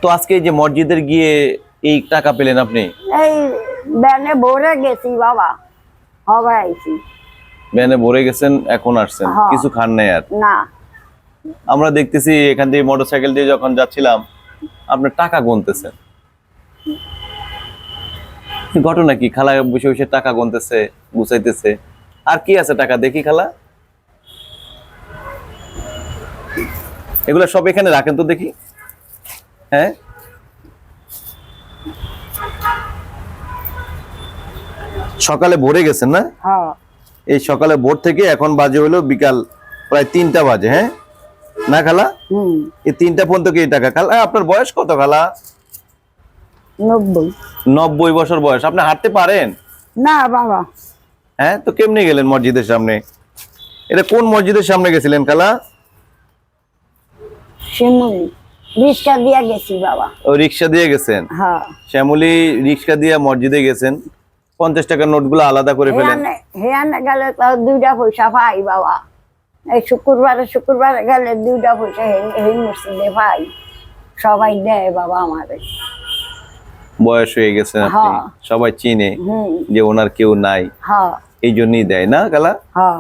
তো আজকে এই যে মসজিদের গিয়ে এই টাকা পেলেন আপনি? এই ব্যানে ভরে গেছি বাবা, হবে আইছি। ভ্যানে ভরে গেছেন, এখন আসছেন, হ্যাঁ। কিছু খান নাই আর? না, আমরা দেখতেছি এখান থেকে মোটরসাইকেল দিয়ে যখন যাচ্ছিলাম আপনার টাকা গুনতেছেন। ঘটনা কি? খালা বসে বসে টাকা গুনতেছে, গুছাইতেছে। আর কি আছে টাকা দেখি খালা? এগুলা সব এখানে রাখেন তো দেখি। হ্যাঁ, সকালে ভরে গেছেন না? হ্যাঁ। এই সকালে ভোর থেকে এখন বাজে হলো বিকাল প্রায় 3টা বাজে। হ্যাঁ না খালা? এই 3টা পর্যন্ত কি এই টাকা? খালা আপনার বয়স কত খালা? 90। 90 বছর বয়স। আপনি হাঁটতে পারেন? না বাবা। হ্যাঁ, তো কেমনে গেলেন মসজিদের সামনে? এটা কোন মসজিদের সামনে গেছিলেন খালা? শিমুলি রিক্সা দিয়া গেছি বাবা। ও রিক্সা দিয়ে গেছেন? হ্যাঁ। শ্যামলী রিক্সা দিয়ে মসজিদে গেছেন। 50 টাকার নোটগুলো আলাদা করে ফেলেন। হেয়ানে গেলে তো 2টা পয়সা পাই বাবা। এই শুক্রবারে গেলে 2টা পয়সা এই মসজিদে পাই। সবাই দেয় বাবা আমাদের। বয়স হয়ে গেছেন আপনি, হ্যাঁ। সবাই চিনে যে ওনার কেউ নাই, হ্যাঁ। এই জন্যই দেয় না খালা? হ্যাঁ।